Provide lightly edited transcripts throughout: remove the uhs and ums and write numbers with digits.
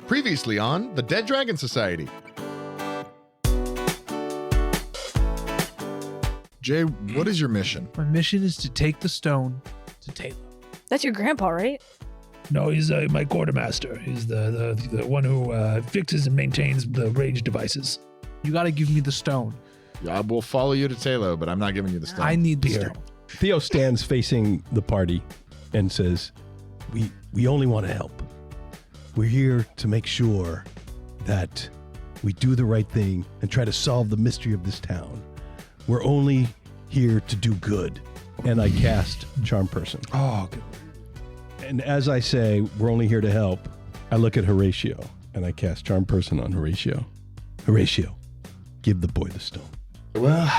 Previously on the Dead Dragon Society. Jay, what is your mission? My mission is to take the stone to Taylor. That's your grandpa, right? No, he's my quartermaster. He's the one who fixes and maintains the rage devices. You got to give me the stone. I will follow you to Taylor, but I'm not giving you the stone. I need the Here. stone. Theo stands facing the party and says, we only want to help. We're here to make sure that we do the right thing and try to solve the mystery of this town. We're only here to do good. And I cast Charm Person. Oh, good. And as I say, we're only here to help, I look at Horatio and I cast Charm Person on Horatio. Horatio, give the boy the stone. Well,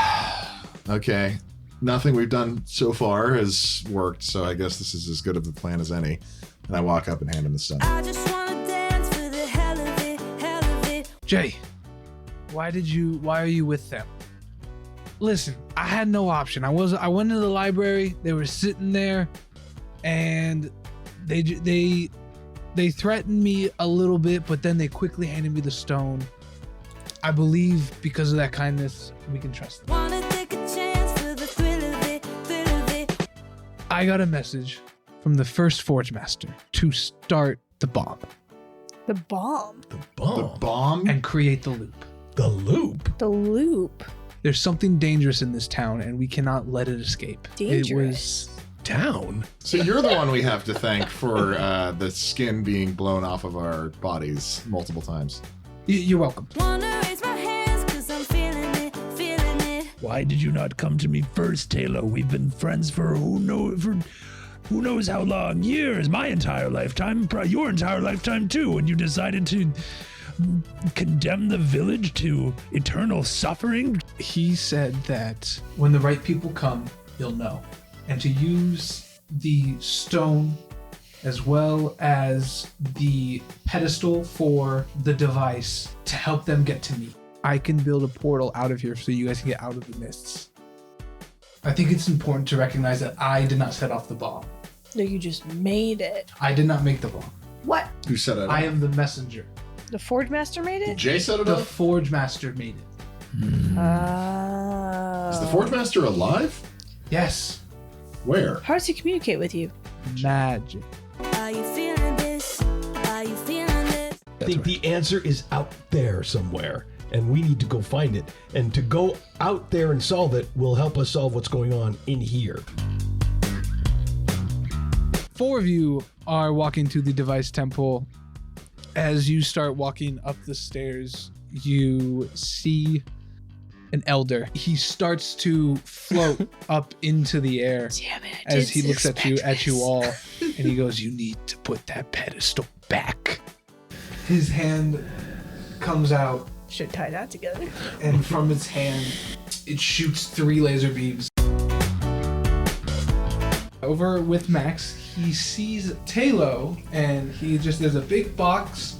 okay. Nothing we've done so far has worked, so I guess this is as good of a plan as any. And I walk up and hand him the stone. I just wanna dance for the hell of it, hell of it. Jay, why are you with them? Listen, I had no option. I went to the library. They were sitting there, and they threatened me a little bit, but then they quickly handed me the stone. I believe because of that kindness, we can trust them. Wanna take a chance for the thrill of it, thrill of it. I got a message from the first Forge Master to start the bomb The bomb. The The bomb? and create the loop. The loop. The loop. There's something dangerous in this town, and we cannot let it escape. Dangerous. Town. So you're the one we have to thank for the skin being blown off of our bodies multiple times. You're welcome. Wanna raise my hands 'cause I'm feeling it, feeling it. Why did you not come to me first, Taylor? We've been friends for who knows how long? Years, my entire lifetime, your entire lifetime too, and you decided to condemn the village to eternal suffering? He said that when the right people come, you'll know. And to use the stone as well as the pedestal for the device to help them get to me. I can build a portal out of here so you guys can get out of the mists. I think it's important to recognize that I did not set off the bomb. No, you just made it. I did not make the bomb. What? Who set it up? I am the messenger. The Forge Master made Did it? Jay set it The up? Forge Master made it. Is the Forge Master alive? Yes. Where? How does he communicate with you? Magic. Are you feeling this? Are you feeling this? I think the answer is out there somewhere, and we need to go find it. And to go out there and solve it will help us solve what's going on in here. 4 of you are walking to the device temple. As you start walking up the stairs, you see an elder. He starts to float up into the air Damn it. as he looks at you all, and he goes, "You need to put that pedestal back." His hand comes out, Should tie that together. and from its hand, it shoots 3 laser beams. Over with Max, he sees Talo, and there's a big box,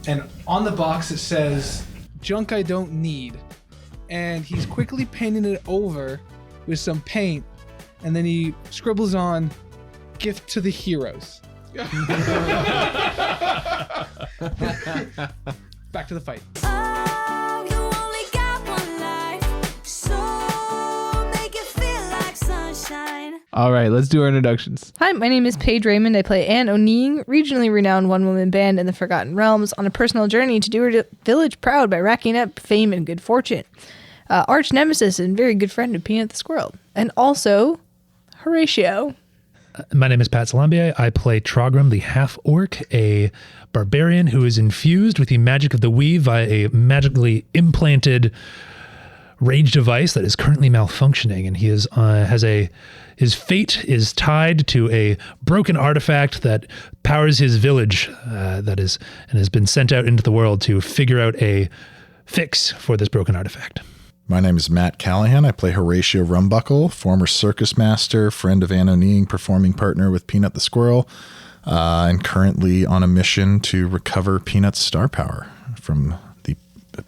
and on the box it says, "Junk I don't need." And he's quickly painting it over with some paint, and then he scribbles on, "Gift to the heroes." Back to the fight. Oh, you only got one life, so make it feel like sunshine. All right, let's do our introductions. Hi, my name is Paige Raymond. I play Anne O'Neing, regionally renowned one-woman band in the Forgotten Realms, on a personal journey to do her village proud by racking up fame and good fortune. Arch nemesis and very good friend of Peanut the Squirrel. And also, Horatio. My name is Pat Salambier. I play Trogram, the half-orc, a barbarian who is infused with the magic of the weave via a magically implanted rage device that is currently malfunctioning, and he his fate is tied to a broken artifact that powers his village and has been sent out into the world to figure out a fix for this broken artifact. My name is Matt Callahan. I play Horatio Rumbuckle, former circus master, friend of Anne O'Neing, performing partner with Peanut the Squirrel, and currently on a mission to recover Peanut's star power from the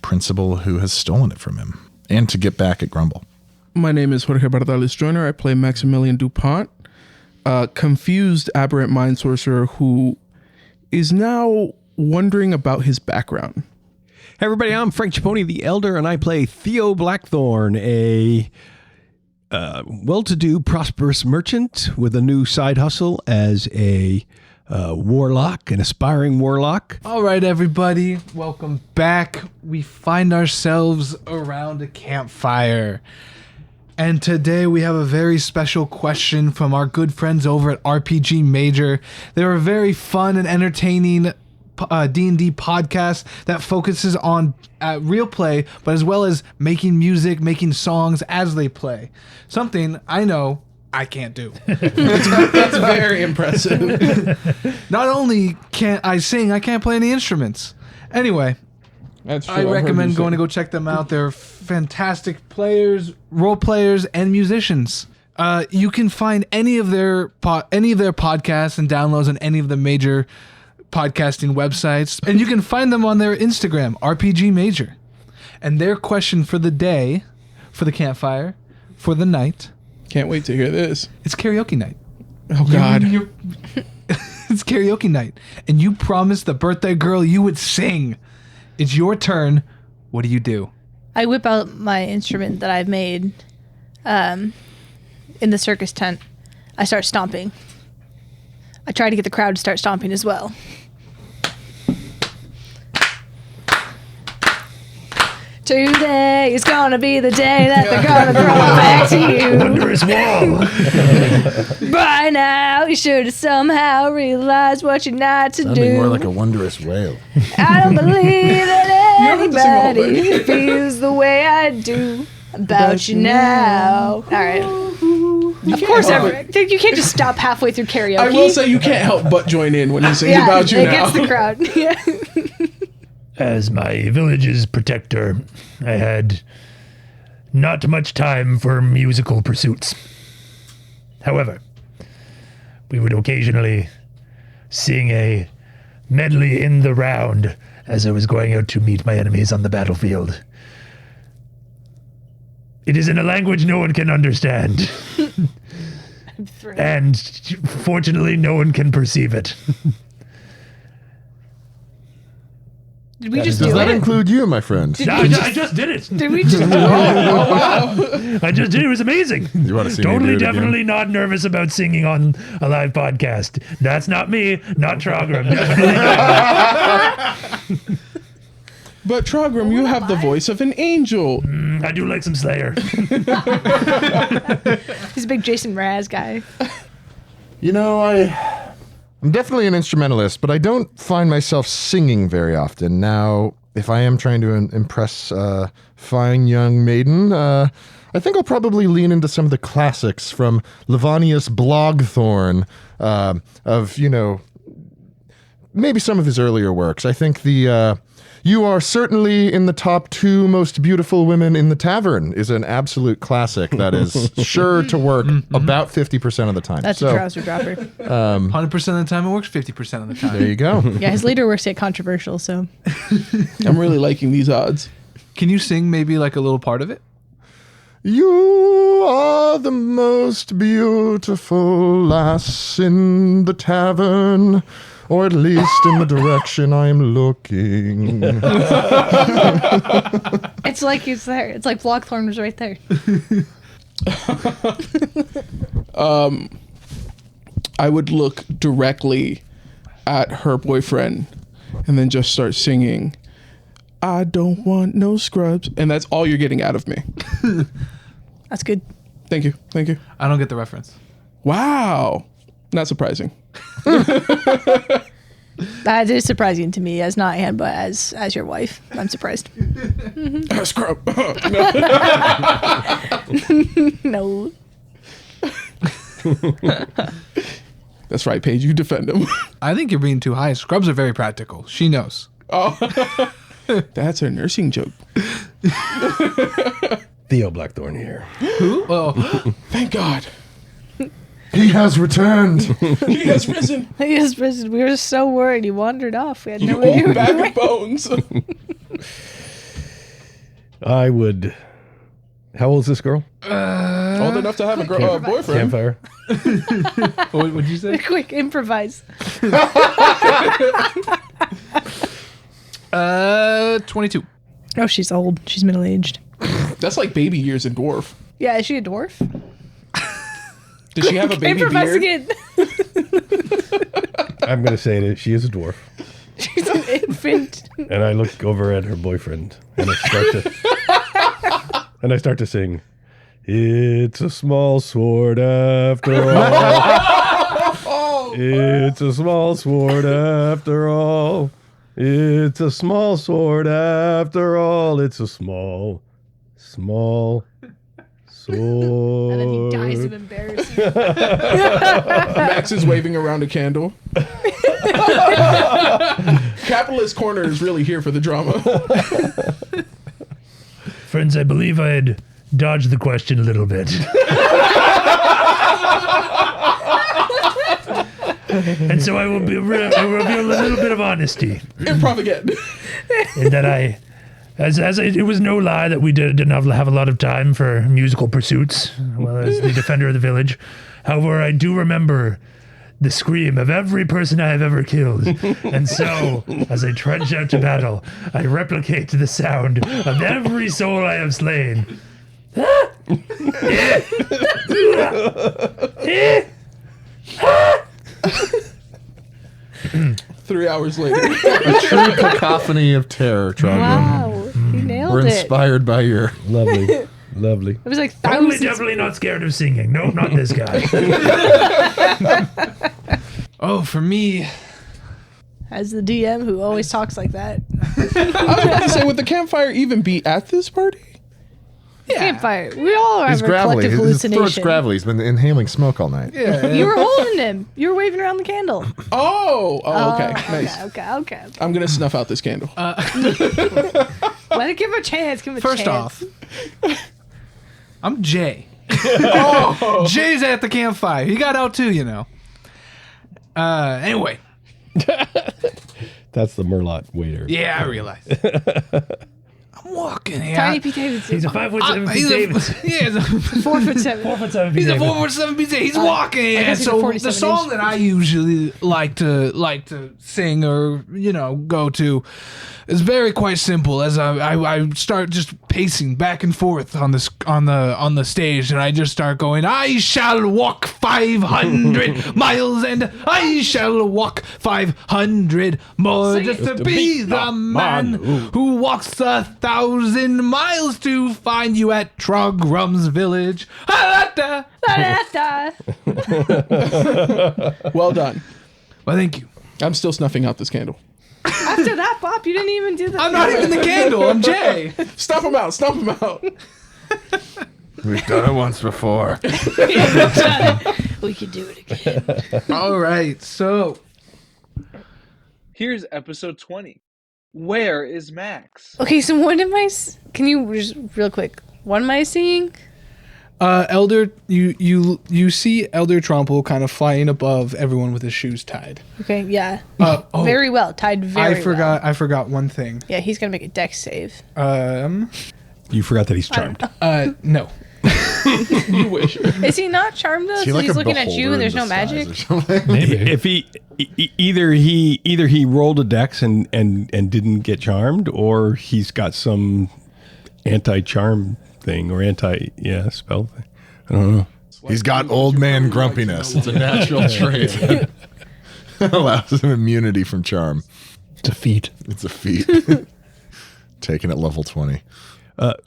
principal who has stolen it from him, and to get back at Grumble. My name is Jorge Bardalis Joyner. I play Maximilian DuPont, a confused aberrant mind sorcerer who is now wondering about his background. Hey everybody, I'm Frank Chiponi the Elder, and I play Theo Blackthorn, a well-to-do, prosperous merchant with a new side hustle as a warlock, an aspiring warlock. All right, everybody, welcome back. We find ourselves around a campfire. And today we have a very special question from our good friends over at RPG Major. They're a very fun and entertaining D&D podcast that focuses on real play, but as well as making music, making songs as they play. Something I know I can't do. That's very impressive. Not only can't I sing, I can't play any instruments. Anyway, That's true. I recommend going to go check them out. They're fantastic players, role players, and musicians. You can find any of their podcasts and downloads on any of the major podcasting websites, and you can find them on their Instagram, RPG Major. And their question for the day, for the campfire, for the night, Can't wait to hear this. it's karaoke night. Oh, God. It's karaoke night, and you promised the birthday girl you would sing. It's your turn. What do you do? I whip out my instrument that I've made in the circus tent. I start stomping. I try to get the crowd to start stomping as well. Today is gonna be the day that they're gonna throw it back to you. Wondrous wall. By now, you should have somehow realized what you're not to Sounding do. more like a wondrous whale. I don't believe that have to sing the whole anybody feels the way I do about you now. All right. Of course, you can't just stop halfway through karaoke. I will say you can't help but join in when you sing yeah, about you it now. gets the crowd. Yeah. As my village's protector, I had not much time for musical pursuits. However, we would occasionally sing a medley in the round as I was going out to meet my enemies on the battlefield. It is in a language no one can understand, and fortunately no one can perceive it. Did we just Does do that it? include you, my friend? I just did it. Did we just? I just did it. It was amazing. You want to see me Totally, do it definitely not nervous about singing on a live podcast. That's not me, not Trogram. Definitely not. But Trogram, you have the voice of an angel. I do like some Slayer. He's a big Jason Mraz guy. You know, I'm definitely an instrumentalist, but I don't find myself singing very often. Now, if I am trying to impress a fine young maiden, I think I'll probably lean into some of the classics from Livonius Blogthorn, of, you know, maybe some of his earlier works. I think the You Are Certainly in the Top 2 Most Beautiful Women in the Tavern is an absolute classic that is sure to work about 50% of the time. That's a trouser dropper. 100% of the time it works, 50% of the time. There you go. Yeah, his later works get controversial, so. I'm really liking these odds. Can you sing maybe like a little part of it? You are the most beautiful lass in the tavern, or at least in the direction I'm looking. It's like it's there. It's like Blockthorn was right there. I would look directly at her boyfriend and then just start singing, I don't want no scrubs. And that's all you're getting out of me. That's good. Thank you. Thank you. I don't get the reference. Wow. Not surprising. That is surprising to me, as not Anne, but as your wife. I'm surprised. Scrub. No. That's right, Paige. You defend him. I think you're being too high. Scrubs are very practical. She knows. That's her nursing joke. Theo Blackthorn here. Who? Oh, Thank God. He has returned. He has risen. Yes, we were so worried. He wandered off. We had no You idea. old bag of bones. I would. How old is this girl? Old enough to have a boyfriend. Campfire. what would you say? Quick, improvise. 22. Oh, she's old. She's middle aged. That's like baby years in dwarf. Yeah, is she a dwarf? Does she have a baby Professor beard? Kid. I'm gonna say that she is a dwarf, She's an infant. and I look over at her boyfriend, and I start to sing. It's a small sword after all. It's a small sword after all. It's a small sword after all. It's a small sword. And then he dies of embarrassment. Max is waving around a candle. Capitalist Corner is really here for the drama. Friends, I believe I had dodged the question a little bit. And so I will reveal a little bit of honesty Improv again. in that it was no lie that we didn't have a lot of time for musical pursuits, well as the defender of the village. However, I do remember the scream of every person I have ever killed. And so, as I trudge out to battle, I replicate the sound of every soul I have slain. 3 hours later. A true cacophony of terror, Trogdor. Wow, he nailed We're it. inspired by your. Lovely, lovely. It was like Totally, thousands. definitely not scared of singing. No, not this guy. Oh, for me, As the DM who always talks like that. I was about to say, would the campfire even be at this party? Campfire. We all have He's our gravelly. collective His throat's hallucination. gravelly. He's been inhaling smoke all night. You were holding him. You were waving around the candle. Oh, okay. Nice. Okay. I'm going to snuff out this candle. Let it give him a chance. Give him a first chance. off, I'm Jay. Jay's at the campfire. He got out too, you know. Anyway, That's the Merlot waiter. yeah, I realize. I'm walking here. Tiny Pete Davidson. He's a 5'7" He's Davidson. he's a 4'7". 4'7" He's a Davidson. 4'7" BJ. He's walking, I and guess he's a so 47 the song inch. that I usually like to sing or go to is very quite simple. As I start just pacing back and forth on the stage, and I just start going, I shall walk 500 miles, and I shall walk 500 more, just to be the man who walks 1,000 miles to find you at Trogrum's village. Ha-da-da. Well done. Well, thank you. I'm still snuffing out this candle. After that, Bob, you didn't even do that. I'm not even the candle. I'm Jay. Stomp him out. Stomp him out. We've done it once before. We could do it again. All right. So Here's episode 20. Where is Max? Okay, so what am I... Can you just real quick... What am I seeing? Elder, you see Elder Tromple kind of flying above everyone with his shoes tied. Okay, yeah. Very. Very well. Tied very well. I forgot one thing. Yeah, he's going to make a dex save. You forgot that he's charmed. No. You wish. Is he not charmed though? Is he So like he's a looking at you beholder and there's in no disguise magic? or something? Maybe. If either he rolled a dex and didn't get charmed, or he's got some anti-charm thing or spell thing. I don't know. He's got old man grumpiness. It's a natural trait that allows him immunity from charm. It's a feat. It's a feat. Taken at level 20.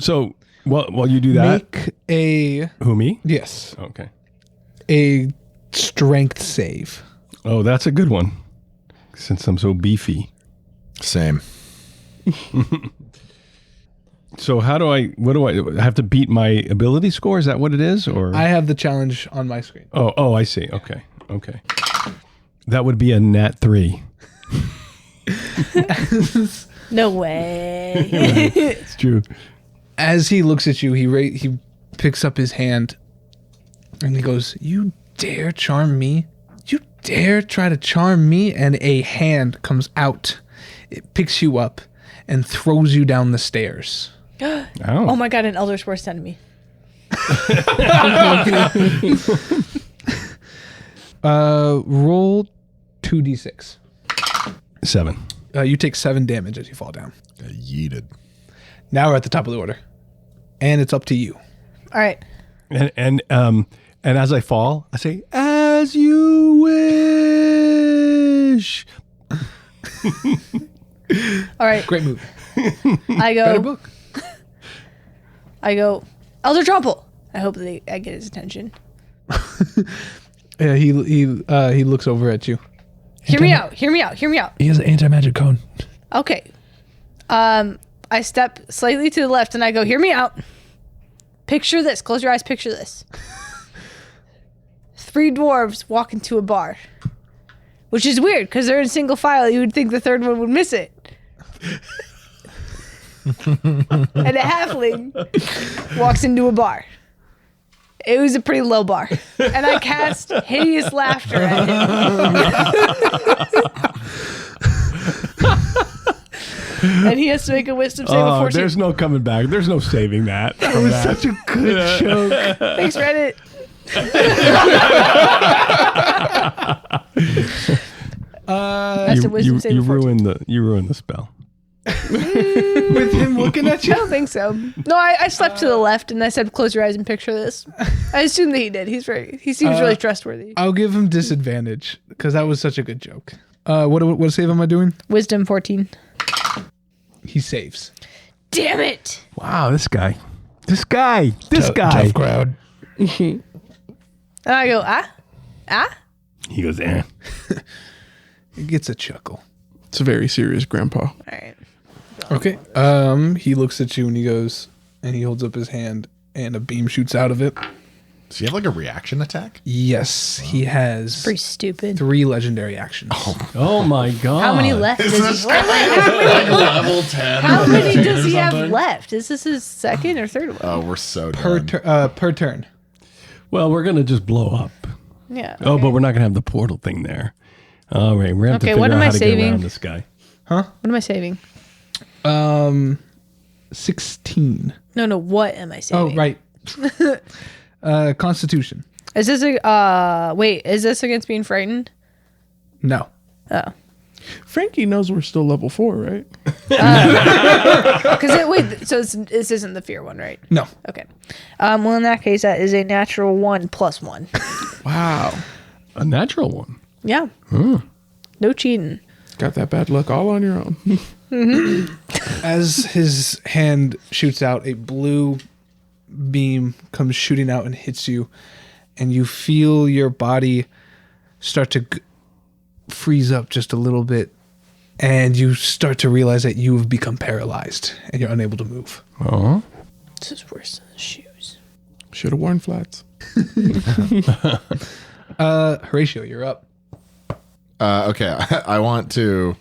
So while you do that, Make a who, me? yes, Okay. a strength save. Oh, that's a good one. Since I'm so beefy. Same. So what do I have to beat my ability score? Is that what it is? Or I have the challenge on my screen. Oh, I see. Okay. That would be a nat 3. No way. It's true. As he looks at you, he picks up his hand and he goes, "You dare charm me? You dare try to charm me?" And a hand comes out. It picks you up and throws you down the stairs. Oh my god, an Elder's worst enemy. Roll 2d6. 7. You take 7 damage as you fall down. Yeeted. Now we're at the top of the order, and it's up to you. All right. And as I fall, I say, "As you wish." All right. Great move. I Better go. book. I go. Elder Trample. I hope I get his attention. Yeah, he looks over at you. Hear me out. Hear me out. Hear me out. He has an anti-magic cone. Okay. I step slightly to the left and I go, hear me out. Picture this. Close your eyes. Picture this. 3 dwarves walk into a bar. Which is weird because they're in single file. You would think the third one would miss it. And a halfling walks into a bar. It was a pretty low bar. And I cast hideous laughter at him. And he has to make a wisdom save of 14. There's no coming back. There's no saving that. That was such a good joke. Thanks, Reddit. That's a wisdom save You of 14. ruined the spell. With him looking at I you. don't think so. No, I slept to the left and I said, close your eyes and picture this. I assume that he did. He seems really trustworthy. I'll give him disadvantage because that was such a good joke. What save am I doing? Wisdom 14. He saves. Damn it. Wow, this guy. Guy. Tough crowd. And I go, ah? He goes, eh. He gets a chuckle. It's very serious, Grandpa. All right. Okay. He looks at you and he goes, and he holds up his hand, and a beam shoots out of it. Does he have like a reaction attack? Yes, he has Pretty stupid. 3 legendary actions. Oh my god. How many left does he Level 10. How many does he have left? Is this his second or third one? Oh, we're so Per done. per turn. Well, we're gonna just blow up. Yeah. Oh, okay. but we're not gonna have the portal thing there. All right, we're gonna have to Okay, figure what out am I how to get saving? around this guy. What am I saving? 16. No. What am I saving? Oh, right. Constitution. Is this is this against being frightened? No. Oh. Frankie knows we're still level 4, right? So this isn't the fear one, right? No. Okay. Well, in that case, that is a natural 1 plus 1. Wow. A natural one. Yeah. No cheating. Got that bad luck all on your own. As his hand shoots out, a blue beam comes shooting out and hits you, and you feel your body start to freeze up just a little bit, and you start to realize that you have become paralyzed and you're unable to move. Oh. This is worse than the shoes. Should have worn flats. Horatio, you're up. Okay, I want to,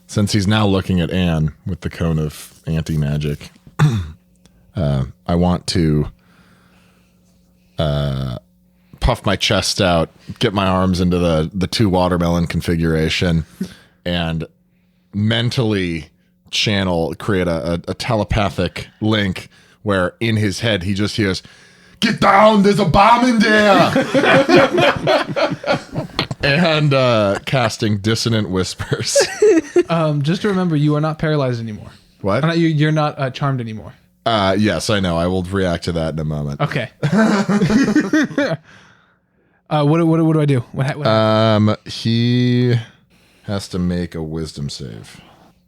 since he's now looking at Anne with the cone of anti-magic, I want to puff my chest out, get my arms into the 2 watermelon configuration, and mentally create a telepathic link where in his head he just hears, "Get down, there's a bomb in there!" And casting Dissonant Whispers. Just to remember, you are not paralyzed anymore. What? You're not charmed anymore. Yes, I know. I will react to that in a moment. Okay. What do I do? What He has to make a wisdom save,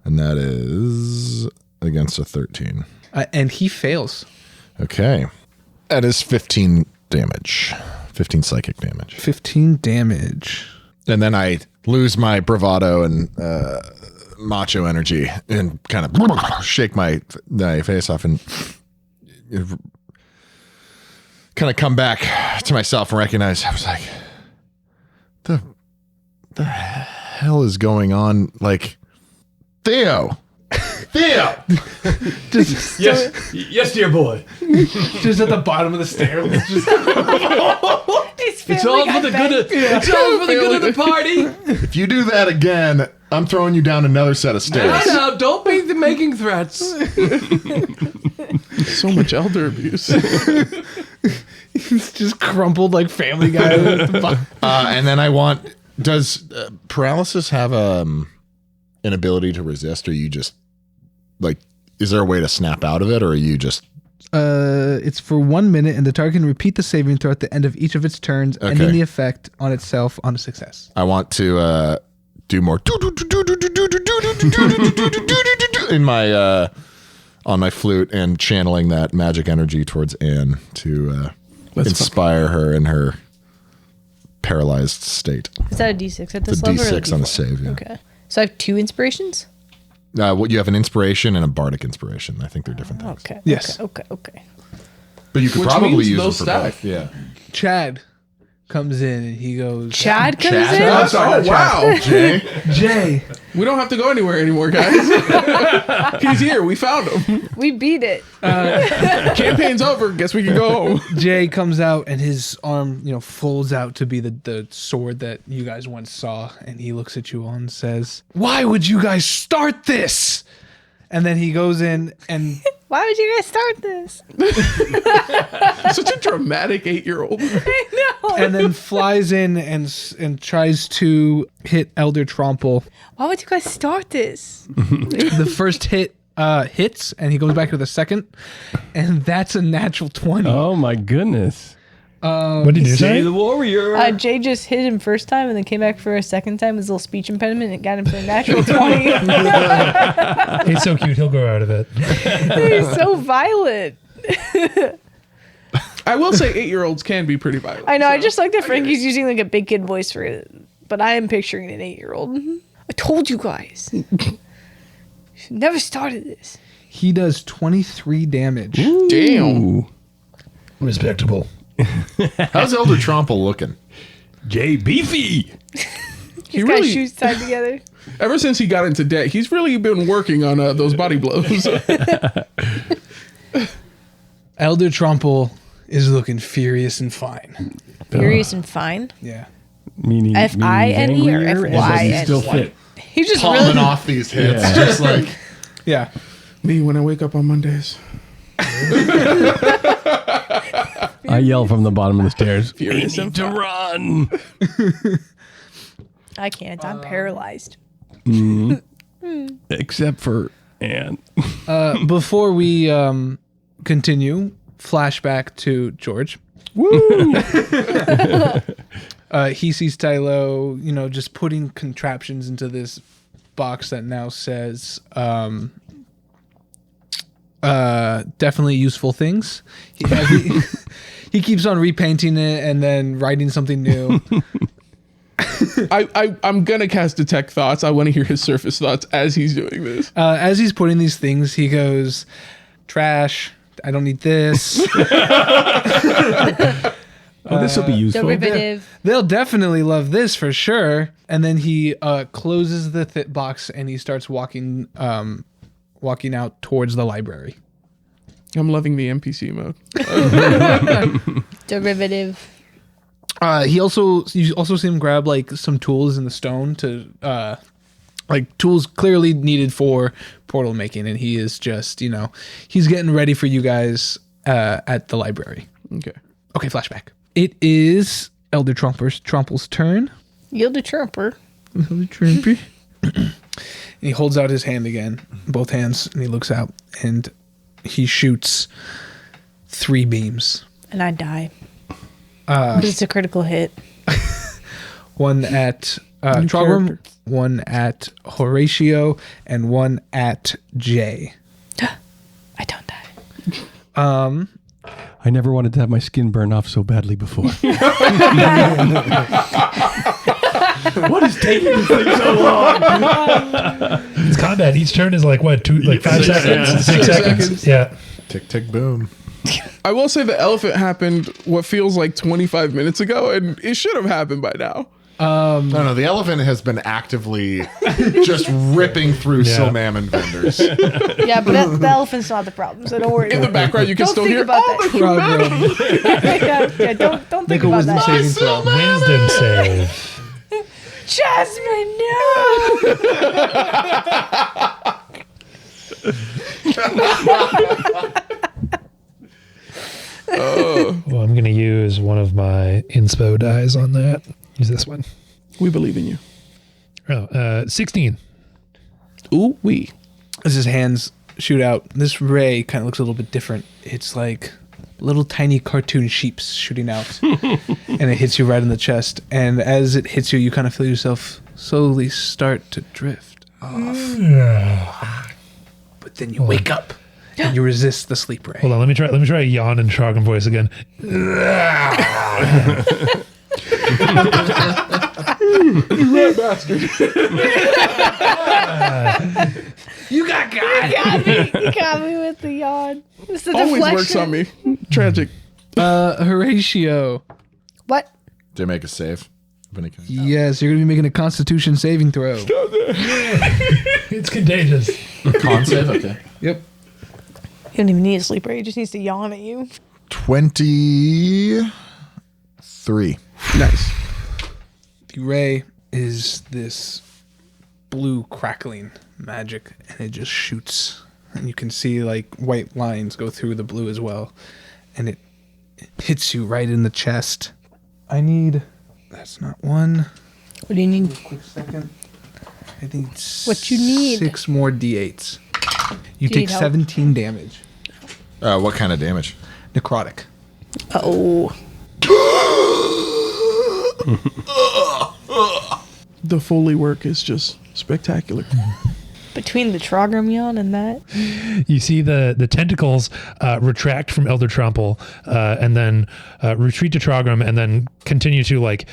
and that is against a 13. and he fails. Okay. That is 15 damage. 15 psychic damage. 15 damage. And then I lose my bravado and macho energy and kind of shake my face off and kind of come back to myself and recognize, I was like, the hell is going on? Like, Theo! Yes, dear boy. Just at the bottom of the stairs. It's all for the good of It's all for the good of the party. If you do that again, I'm throwing you down another set of stairs. No, don't be making threats. So much elder abuse. It's just crumpled like Family Guy. At the bottom. And then I want, does paralysis have an ability to resist, or you just like, is there a way to snap out of it, or are you just It's for 1 minute, and the target can repeat the saving throw at the end of each of its turns, ending the effect on itself on a success. I want to do more in my on my flute and channeling that magic energy towards Anne to inspire her in her paralyzed state. Is that a D6 at this It's a level? or D6 on the D4? save. Yeah. Okay. So I have 2 inspirations? Well, you have an inspiration and a bardic inspiration. I think they're different things. Okay. Yes. Okay. But you could Which probably means use those them for both. stack. Yeah. Chad comes in and he goes, Chad comes Chad? in? Oh, sorry, Oh, wow. Jay. We don't have to go anywhere anymore, guys. He's here. We found him. We beat it. Campaign's over. Guess we can go home. Jay comes out and his arm, folds out to be the sword that you guys once saw. And he looks at you all and says, "Why would you guys start this?" And then he goes in and Why would you guys start this? Such a dramatic 8-year-old. I know. and then flies in and tries to hit Elder Tromple. Why would you guys start this? The first hit hits, and he goes back to the second, and that's a natural 20. Oh my goodness. What did you say? the warrior. Jay just hit him first time and then came back for a second time with his little speech impediment and got him for a natural 20. He's so cute. He'll grow out of it. He's so violent. I will say 8-year-olds can be pretty violent. I know. I so just like that get Frankie's it. using like a big kid voice for it, but I am picturing an 8-year-old. I told you guys. You should never started this. He does 23 damage. Damn. Respectable. How's Elder Tromple looking? Jay Beefy. He's got really- his shoes tied together. Ever since he got into debt, he's really been working on those body blows. Elder Tromple is looking furious and fine. Furious and fine. Yeah. Meaning F-I-N-E or angrier, and F-Y-N-E? does he still fit? He just Palming really. off these hits, just like Yeah. Me when I wake up on Mondays. I yell from the bottom of the stairs. Furious "We and need to run. I can't. I'm paralyzed. Except for Anne. Before we continue, flashback to George. Woo! He sees Tylo, just putting contraptions into this box that now says definitely useful things. He keeps on repainting it and then writing something new. I'm gonna cast Detect Thoughts. I want to hear his surface thoughts as he's doing this. As he's putting these things, he goes, "Trash. I don't need this." Oh, this will be useful. Derivative. They'll definitely love this for sure. And then he closes the box and he starts walking out towards the library. I'm loving the NPC mode. Derivative. You also see him grab like some tools in the stone to like tools clearly needed for portal making, and he is just he's getting ready for you guys at the library. Okay. Okay, flashback. It is Elder Tromple's turn. Yield a trumper. And he holds out his hand again, both hands, and he looks out and he shoots 3 beams. And I die. But it's a critical hit. One at Trogrim, character. one at Horatio, and one at Jay. I don't die. I never wanted to have my skin burn off so badly before. What is taking this thing so long? It's combat. Each turn is like what? 5 seconds? Yeah. 6 seconds? Yeah. tick tick boom. I will say the elephant happened what feels like 25 minutes ago, and it should have happened by now. No, the elephant has been actively just ripping through Yeah. Silmammon vendors. Yeah, but the elephant's not the problem, so don't worry. In the background, you can Don't still think hear. about "Oh, that. yeah, don't think Make a about wisdom that. saving throw. Wisdom save. Jasmine, Well, I'm going to use one of my inspo dies on that. Use this one. We believe in you. Oh, 16. Ooh wee. As his hands shoot out, this ray kind of looks a little bit different. It's like little tiny cartoon sheeps shooting out, and it hits you right in the chest. And as it hits you, you kind of feel yourself slowly start to drift off. But then you wake up and you resist the sleep ray. Hold on, let me try a yawn in Troggon voice again. Rat bastard. You got You got me with the yawn. It's the Always deflection. works on me. Tragic. Horatio. What? Did I make a save? Of any kind? Yes, you're gonna be making a Constitution saving throw. It's contagious. Con save? Okay. Yep. He don't even need a sleep ray. He just needs to yawn at you. 23. Nice. The ray is this blue crackling magic, and it just shoots, and you can see like white lines go through the blue as well, and it hits you right in the chest. I need. That's not one. What do you need? Quick second. I think What you need? 6 more d8s. You Do you take need help? 17 damage. What kind of damage? Necrotic. Oh. The Foley work is just spectacular. Between the Trogrom yawn and that. You see the tentacles retract from Elder Trumple and then retreat to Trogrom and then continue to like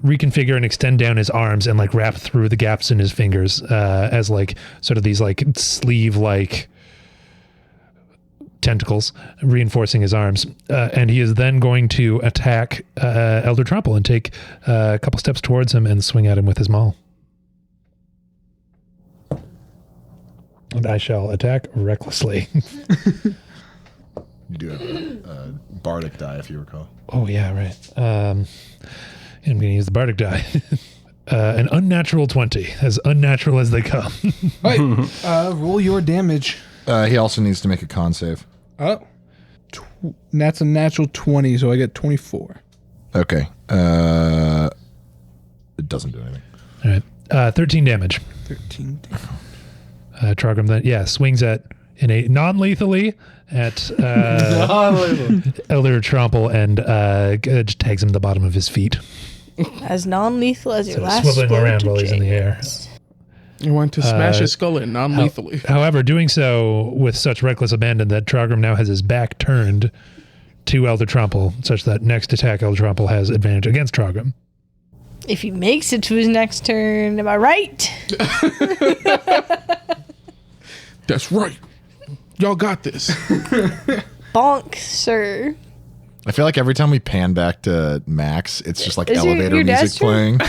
reconfigure and extend down his arms and like wrap through the gaps in his fingers as like sort of these like sleeve like tentacles reinforcing his arms. And he is then going to attack Elder Trumple and take a couple steps towards him and swing at him with his maul. And I shall attack recklessly. You do have a bardic die, if you recall. Oh, yeah, right. I'm going to use the bardic die. An unnatural 20, as unnatural as they come. Right. Roll your damage. He also needs to make a con save. Oh. That's a natural 20, so I get 24. Okay. It doesn't do anything. All right. 13 damage. 13 damage. Trogrom then, swings in a non-lethally at Elder Tromple and just tags him to the bottom of his feet. As non-lethal as your So last swiveling blow around to while he's in the air. I want to smash his skull in non-lethally. However, doing so with such reckless abandon that Trogrom now has his back turned to Elder Tromple, such that next attack Elder Tromple has advantage against Trogrom. If he makes it to his next turn, am I right? That's right. Y'all got this. Bonk, sir. I feel like every time we pan back to Max, it's just like Is your elevator dad's music turn? playing.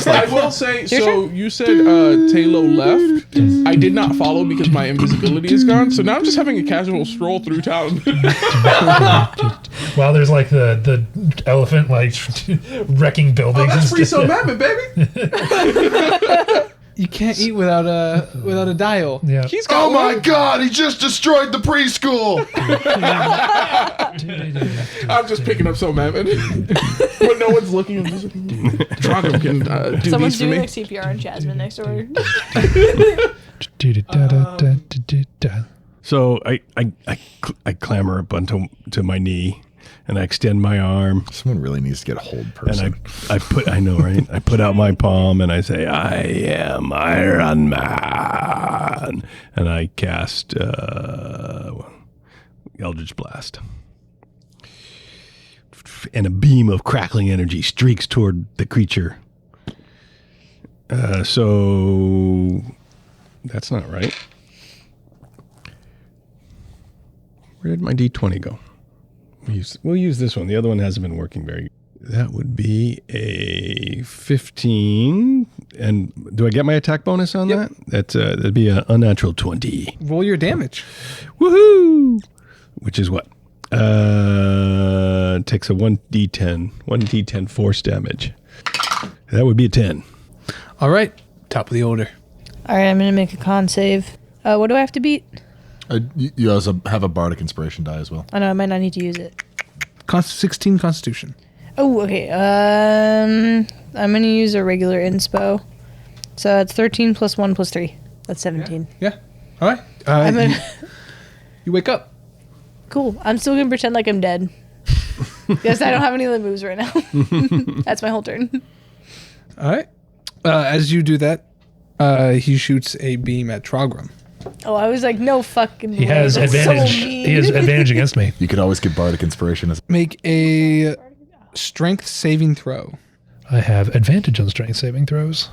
I will say, so you said Talo left. I did not follow because my invisibility is gone. So now I'm just having a casual stroll through town. While there's like the elephant like wrecking buildings. Oh, that's and stuff. Free Mammoth, baby. You can't eat without a dial. Yeah. He's got Oh my one. god, he just destroyed the preschool! I'm just picking up some Mammoth. But no one's looking. Trogrom can do Someone's these for doing me. like CPR on Jasmine next door. So I clamber up onto my knee and I extend my arm Someone really needs to get a hold and person. I know, right? I put out my palm and I say, I am Iron Man. And I cast Eldritch Blast. And a beam of crackling energy streaks toward the creature. So that's not right. Where did my D20 go? We'll use this one. The other one hasn't been working very. That would be a 15. And do I get my attack bonus on that? That'd be an unnatural 20. Roll your damage. Woohoo! Which is what? Takes a 1d10 force damage. That would be a 10. All right. Top of the order. All right, I'm going to make a con save. What do I have to beat? You also have a bardic inspiration die as well. I know I might not need to use it. 16 Constitution. Oh, okay. I'm going to use a regular inspo. So it's 13 plus 1 plus 3. That's 17. Yeah. All right. I'm You, gonna, you wake up. cool. I'm still gonna pretend like I'm dead. Because I don't have any other moves right now. That's my whole turn. All right. As you do that, he shoots a beam at Trogrum. Oh, I was like, no fucking He way. has That's advantage. So mean. He has advantage against me. You could always get bardic inspiration as Make a strength saving throw. I have advantage on strength saving throws.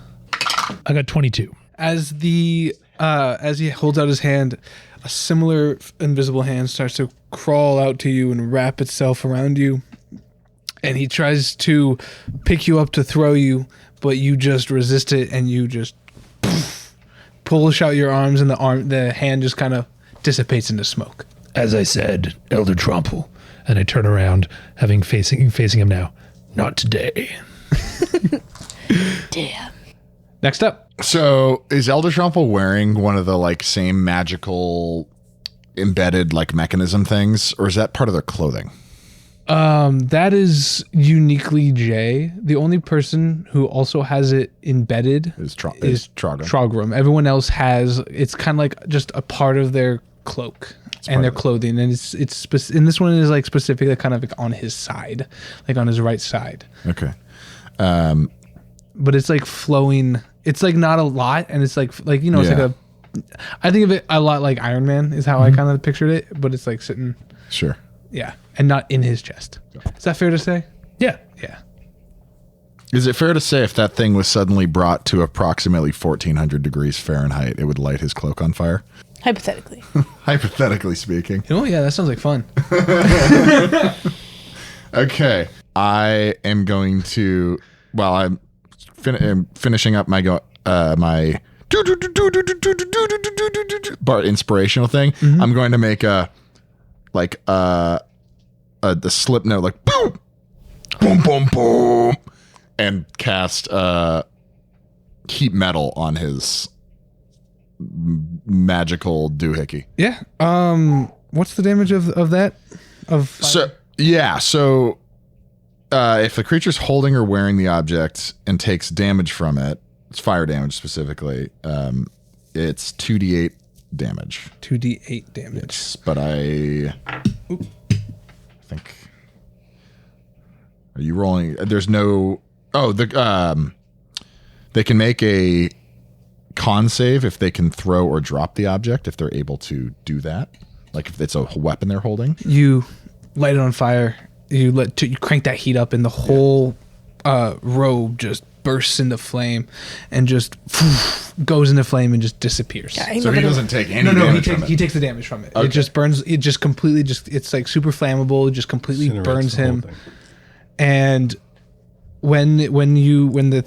I got 22. As he holds out his hand, a similar invisible hand starts to crawl out to you and wrap itself around you. And he tries to pick you up to throw you, but you just resist it and you just push out your arms and the hand just kind of dissipates into smoke. As I said, Elder Tromple. And I turn around, having facing him now. Not today. Damn. Next up. So is Elder Trample wearing one of the like same magical embedded like mechanism things, or is that part of their clothing? That is uniquely Jay. The only person who also has it embedded Is is Trogrum. Trogrum. Everyone else has, it's kind of like just a part of their cloak and their clothing. And and this one is like specifically kind of like on his side, like on his right side. Okay. But it's like flowing. It's like not a lot. And it's like, you know, it's Yeah. like I think of it a lot like Iron Man is how I kind of pictured it, but it's like sitting, Sure. yeah, and not in his chest. Is that fair to say? Yeah. Yeah. Is it fair to say if that thing was suddenly brought to approximately 1400 degrees Fahrenheit, it would light his cloak on fire? Hypothetically. Hypothetically speaking. Oh yeah, that sounds like fun. Okay. I am going to, well, I'm finishing up my bar inspirational thing. I'm going to make the slip note like boom, boom, boom, boom, and cast heat metal on his magical doohickey. Yeah. What's the damage of that? So if the creature's holding or wearing the object and takes damage from it, it's fire damage specifically. It's 2d8 damage. 2d8 damage. But I think. Are you rolling? There's no. Oh, they can make a con save if they can throw or drop the object if they're able to do that. Like if it's a weapon they're holding. You light it on fire. You crank that heat up, and the whole robe just bursts into flame, and just goes into flame and just disappears. Yeah, ain't So he nobody- doesn't take any No, damage from it. he takes the damage from it. Okay. It just burns. It just completely it's like super flammable. It just completely Incinerates burns the whole him. thing. And when the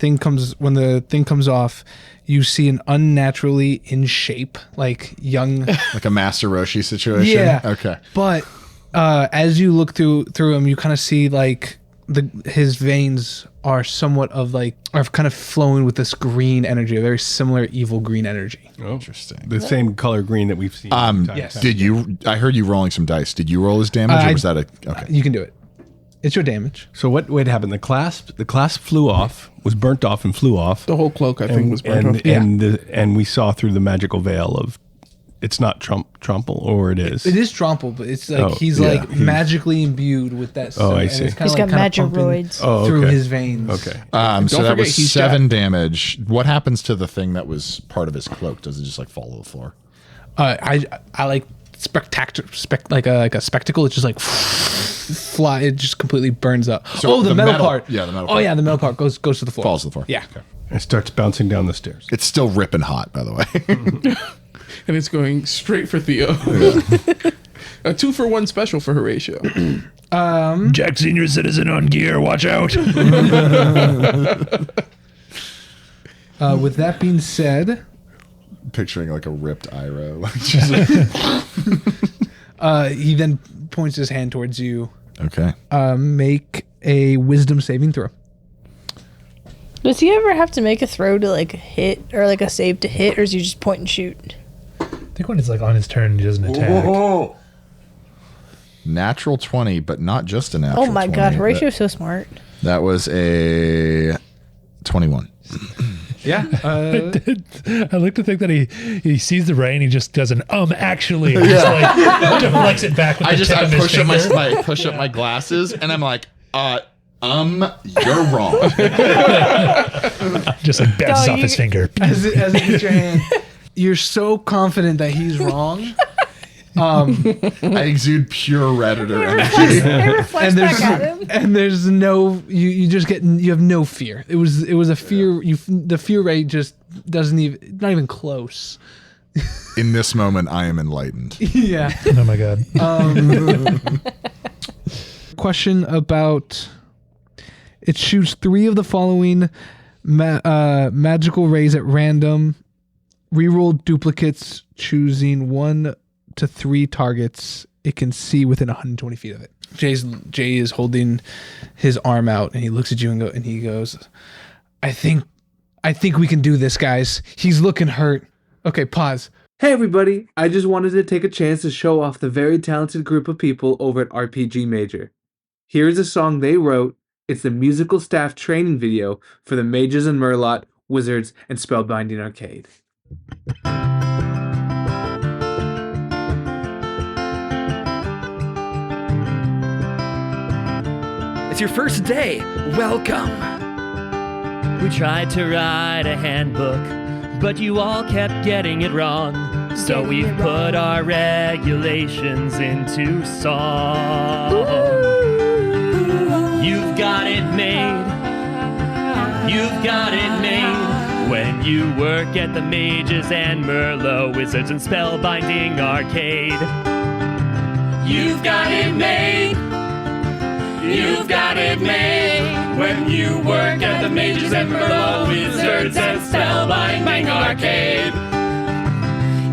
thing comes off, you see an unnaturally in shape, like young. Like a Master Roshi situation. Yeah. Okay. But as you look through him, you kind of see like his veins are somewhat of like are kind of flowing with this green energy, a very similar evil green energy. Oh, Interesting. the same color green that we've seen. Yes. Did you? I heard you rolling some dice. Did you roll his damage, or was that a? Okay. You can do it. It's your damage. So what happened? The clasp flew off, was burnt off, and flew off. The whole cloak, I think, was burnt off. And we saw through the magical veil of, it's not Trumple, or it is. It is Tromple, but it's like Oh, he's yeah, like he's- magically imbued with that. Oh, I and see. It's kinda He's got like kinda pumping magiroids. Oh, through okay. his veins. Okay. So Don't that forget was he's 7 Jack. damage. What happens to the thing that was part of his cloak? Does it just like fall to the floor? I like like a spectacle. It's just like fly. It just completely burns up. So the the metal metal- part. yeah, the metal Oh part. yeah, the metal part goes to the floor. Falls to the floor. Yeah. It starts bouncing down the stairs. It's still ripping hot, by the way. And it's going straight for Theo. A 2-for-1 special for Horatio. Jack Senior Citizen on gear. Watch out. With that being said, Picturing like a ripped Iroh. he then points his hand towards you. Okay. Make a wisdom saving throw. Does he ever have to make a throw to like hit or like a save to hit, or is he just point and shoot? I think when it's like on his turn, he doesn't attack. Natural 20, but not just a natural 20. Oh my god, Horatio's so smart. That was a 21. Yeah. I like to think that he sees the ray and he just does an actually, and just like deflects it back with I the just tip I of his push up finger. push up my glasses, and I'm like, you're wrong. Just like bounces No, off his finger. as it hits your hand, you're so confident that he's wrong. I exude pure Redditor It energy. reflects back at him. and there's no you just get you have no fear. It was a fear the fear rate just doesn't even not even close. In this moment, I am enlightened. Yeah. Oh my god. Question about it shoots 3 of the following magical rays at random. Reroll duplicates, choosing 1 to 3 targets it can see within 120 feet of it. Jay is holding his arm out, and he looks at you and he goes, I think we can do this, guys. He's looking hurt. Okay, pause. Hey everybody, I just wanted to take a chance to show off the very talented group of people over at RPG Major. Here's a song they wrote. It's the musical staff training video for the Mages and Merlot, Wizards, and Spellbinding Arcade. It's your first day. Welcome. We tried to write a handbook, but you all kept getting it wrong. So we've put our regulations into song. You've got it made. You've got it made. When you work at the Mages and Merlot, Wizards and Spellbinding Arcade. You've got it made. You've got it made. When you work at the Mages and Merlot, Wizards and Spellbinding Arcade.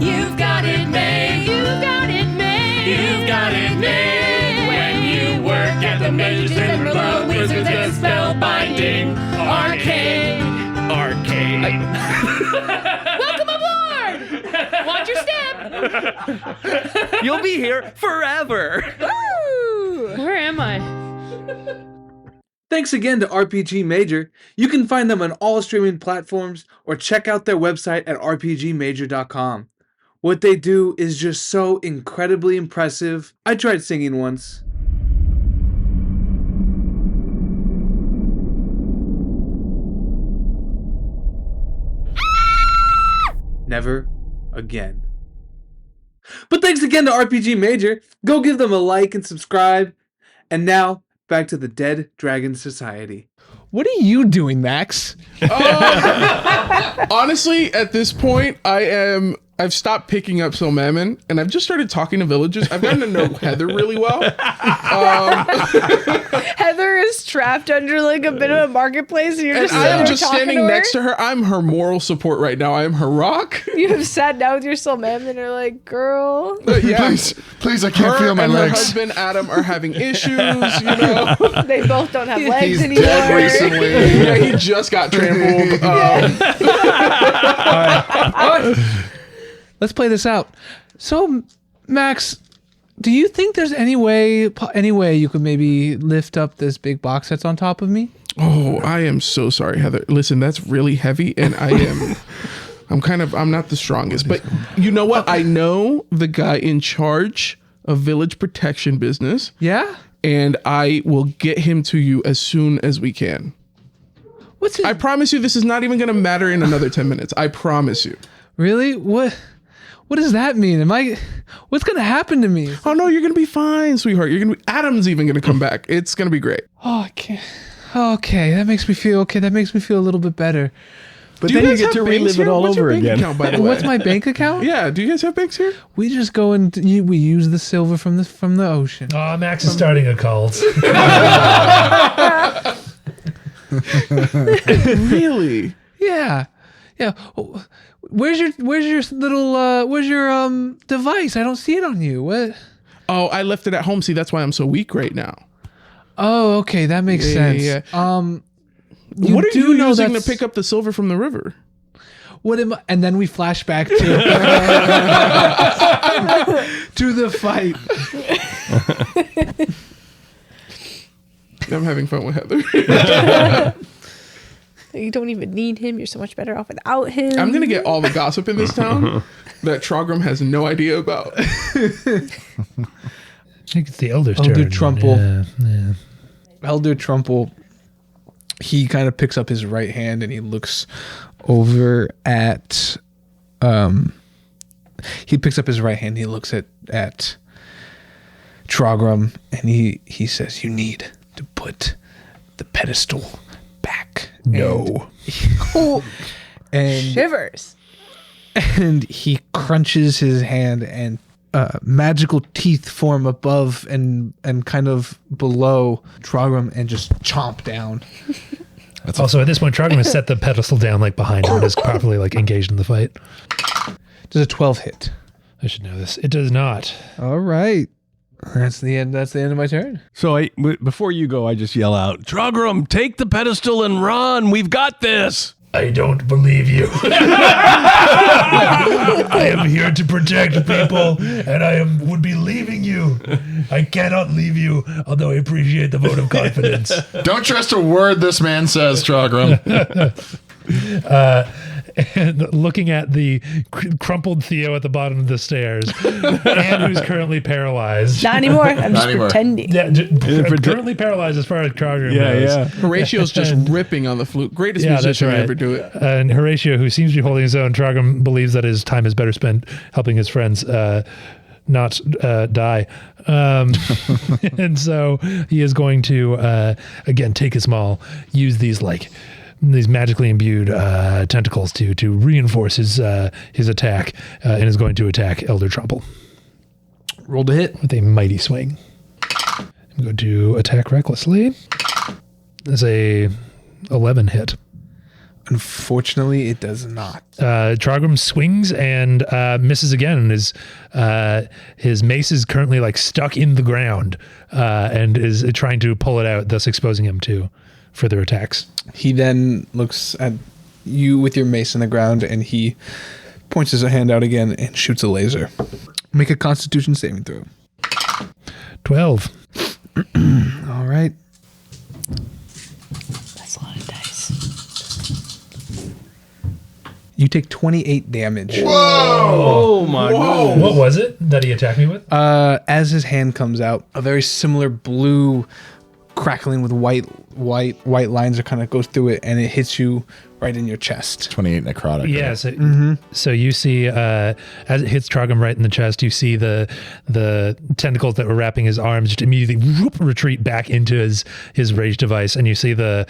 You've got it made. You've got it made. You've got it made. When you work at the Mages and Merlot, Wizards and Spellbinding Arcade. Arcade. Welcome aboard! Watch your step. You'll be here forever. Where am I? Thanks again to RPG Major. You can find them on all streaming platforms or check out their website at rpgmajor.com. What they do is just so incredibly impressive. I tried singing once. Never again. But thanks again to RPG Major. Go give them a like and subscribe. And now, back to the Dead Dragon Society. What are you doing, Max? Honestly, at this point, I've stopped picking up Soul Mammon, and I've just started talking to villagers. I've gotten to know Heather really well. Heather is trapped under like a bit of a marketplace, and you're And just I sitting am there just talking standing to her. next to her. I'm her moral support right now. I am her rock. You have sat down with your soul man and are like, girl. Yeah. Please, I can't Her feel my and her legs. husband Adam are having issues, you know. They both don't have legs He's anymore. dead recently. Yeah, he just got trampled. Let's play this out. So, Max, do you think there's any way you could maybe lift up this big box that's on top of me? Oh, I am so sorry, Heather. Listen, that's really heavy, and I'm not the strongest. But you know what? I know the guy in charge of village protection business. Yeah? And I will get him to you as soon as we can. What's it? I promise you this is not even going to matter in another 10 minutes. I promise you. Really? What does that mean? What's going to happen to me? Oh, no, you're going to be fine, sweetheart. Adam's even going to come back. It's going to be great. Oh, I can't. Okay, that makes me feel a little bit better. But Do then you guys get have to banks relive here? it all What's your over bank again. account, by the way? What's my bank account? Yeah, do you guys have banks here? We just go and we use the silver from the ocean. Oh, Max is starting a cult. Really? Yeah. Where's your device? I don't see it on you. What? Oh, I left it at home. See, that's why I'm so weak right now. Oh, okay, that makes sense. Yeah. You What are do you know using to that's- pick up the silver from the river? And then we flash back to to the fight. I'm having fun with Heather. You don't even need him. You're so much better off without him. I'm gonna get all the gossip in this town that Trogrim has no idea about. I think it's the Elder's Elder turn. Trumple. Yeah. Elder Trumple, he kind of picks up his right hand and he looks over at he picks up his right hand, he looks at Trogrim, and he says, "You need to put the pedestal back." No. And Shivers. and he crunches his hand, and magical teeth form above and kind of below Trogrim and just chomp down. Also, at this point, Trogrim has set the pedestal down like behind him and is properly like engaged in the fight. Does a 12 hit? I should know this. It does not. All right. That's the end of my turn. So before you go, I just yell out, Trogrim, take the pedestal and run. We've got this. I don't believe you. I am here to protect people, and would be leaving you. I cannot leave you, although I appreciate the vote of confidence. Don't trust a word this man says, Trogrim. And looking at the crumpled Theo at the bottom of the stairs, and who's currently paralyzed. Not anymore. I'm just Not anymore. pretending. Yeah, currently paralyzed as far as Trogrim knows. Horatio's just ripping on the flute. Greatest musician to ever do it. And Horatio, who seems to be holding his own, Trogrim believes that his time is better spent helping his friends not die. And so he is going to, again, take his maul, use these magically imbued tentacles to reinforce his attack, and is going to attack Elder Trumple. Roll to hit. With a mighty swing. I'm going to attack recklessly. That's a 11 hit. Unfortunately, it does not. Trogrim swings and misses again, and his mace is currently like stuck in the ground, and is trying to pull it out, thus exposing him to further attacks. He then looks at you with your mace in the ground, and he points his hand out again and shoots a laser. Make a Constitution saving throw. 12. All right. That's a lot of dice. You take 28 damage. Oh my God. What was it that he attacked me with? As his hand comes out, a very similar blue crackling with white lines that kind of goes through it, and it hits you right in your chest. 28 necrotic. Yeah, right? so you see, as it hits Trogrim right in the chest, you see the tentacles that were wrapping his arms just immediately retreat back into his rage device, and you see the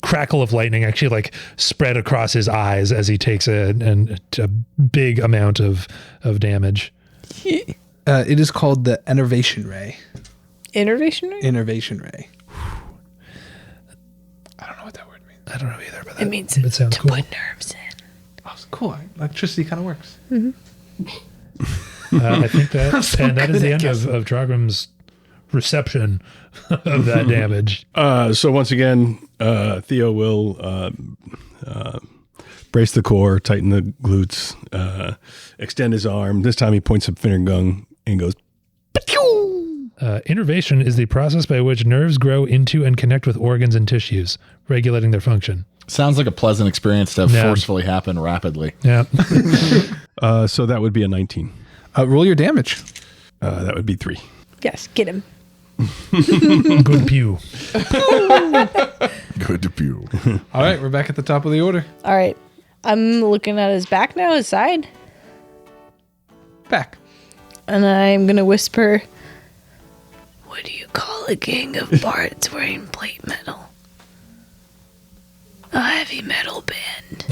crackle of lightning actually like spread across his eyes as he takes a big amount of damage. It is called the Innervation Ray. Innervation ray? Innervation Ray. I don't know what that word means. I don't know either, but It means it sounds to cool. put nerves in. Oh, it's cool. Electricity kind of works. I think that so that is good the at end of Trogrim's reception of that damage. So once again, Theo will brace the core, tighten the glutes, extend his arm. This time he points a finger gun and goes, Innervation is the process by which nerves grow into and connect with organs and tissues, regulating their function. Sounds like a pleasant experience to have Yeah. forcefully happen rapidly. Yeah. so that would be a 19. Roll your damage. That would be 3. Yes, get him. Good pew. Good to pew. All right, we're back at the top of the order. All right. I'm looking at his back now, his side. Back. And I'm going to whisper, what do you call a gang of bards wearing plate metal? A heavy metal band.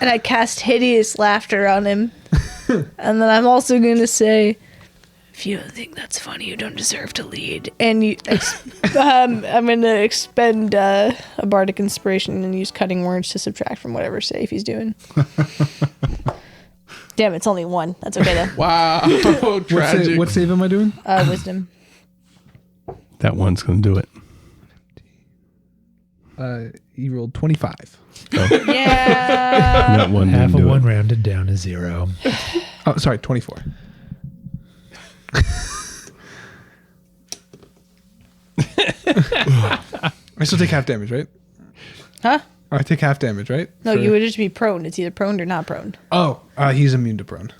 And I cast hideous laughter on him. And then I'm also going to say, if you don't think that's funny, you don't deserve to lead. And I'm going to expend a bardic inspiration and use cutting words to subtract from whatever save he's doing. Damn, it's only 1. That's okay though. Wow. Tragic. What save am I doing? Wisdom. That one's going to do it. You rolled 25. Yeah. That one Half didn't of do one it. rounded down to 0. Oh, sorry, 24. I still take half damage, right? Huh? Or I take half damage, right? No, you would just be prone. It's either prone or not prone. Oh, he's immune to prone.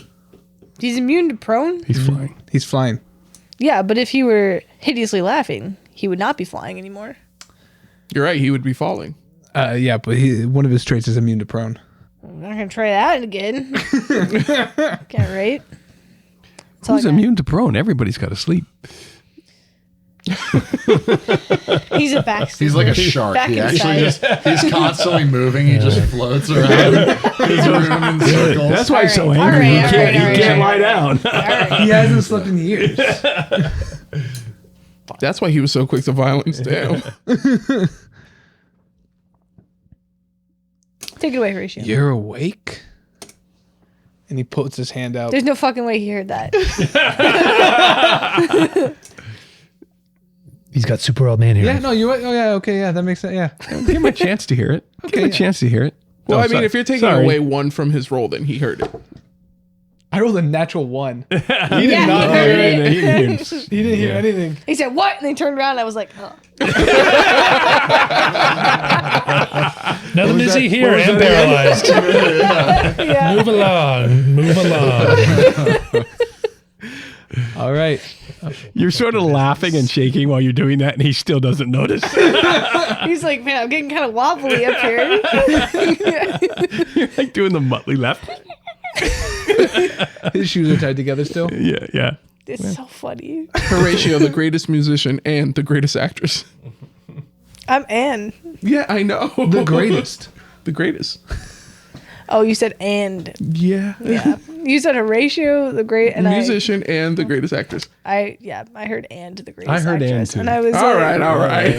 He's immune to prone? He's flying. He's flying. Yeah, but if he were hideously laughing, he would not be flying anymore. You're right. He would be falling. Yeah, but one of his traits is immune to prone. I'm not going to try that again. Can't, right? That's all I Who's got. immune to prone? Everybody's got to sleep. He's a back. He's like a shark. Back He actually inside. he's constantly moving. He just floats around his room in circles. That's why he's so All angry. right, He all can't, right, he can't lie down. He hasn't slept in years. That's why he was so quick to violence. Damn. Take it away, Horatio. You're awake? And he puts his hand out. There's no fucking way he heard that. He's got super old man here. Yeah, no, you're right. Oh, yeah, okay, yeah, that makes sense. Yeah. Give him a chance to hear it. Give him a chance to hear it. Well, Oh, I mean, sorry. if you're taking Sorry. away 1 from his roll, then he heard it. I rolled a natural 1. He did Yeah, not he heard hear it. He didn't hear it. He didn't hear anything. He said, what? And they turned around. And I was like, oh. Nothing to see here. I'm paralyzed. Yeah. Move along. Move along. All right. You're sort of laughing and shaking while you're doing that, and he still doesn't notice. He's like, man, I'm getting kind of wobbly up here. You're like doing the Muttley laugh. His shoes are tied together still. Yeah, yeah. It's so funny. Horatio, the greatest musician and the greatest actress. I'm Anne. Yeah, I know. The greatest. The greatest. Oh, you said and. Yeah. Yeah. You said Horatio, the great, and musician and the greatest actress. I heard and the greatest I heard and, actress. too. And I was All like, right, all right.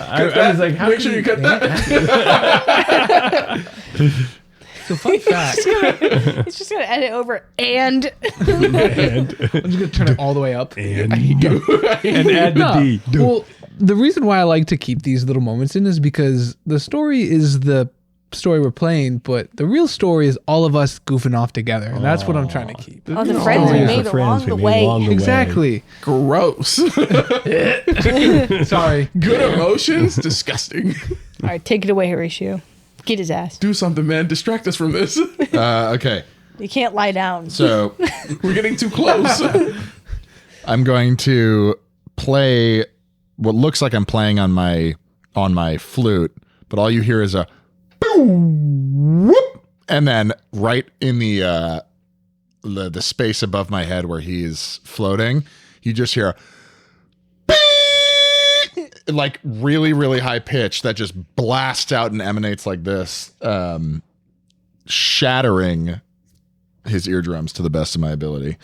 I was like, how Make sure you cut that. So fun fact. He's just going to edit over and. I'm just gonna turn it all the way up. and add the D. Do. Well, the reason why I like to keep these little moments in is because the story is the story we're playing, but the real story is all of us goofing off together, and that's what I'm trying to keep. Oh, the friends we made along the way. Exactly. Gross. Sorry. Good emotions? Disgusting. All right, take it away, Horatio. Get his ass. Do something, man. Distract us from this. Okay. You can't lie down. So We're getting too close. I'm going to play what looks like I'm playing on my flute, but all you hear is a boom, whoop, and then right in the space above my head where he's floating, you just hear a beep, like really, really high pitch that just blasts out and emanates like this, shattering his eardrums to the best of my ability.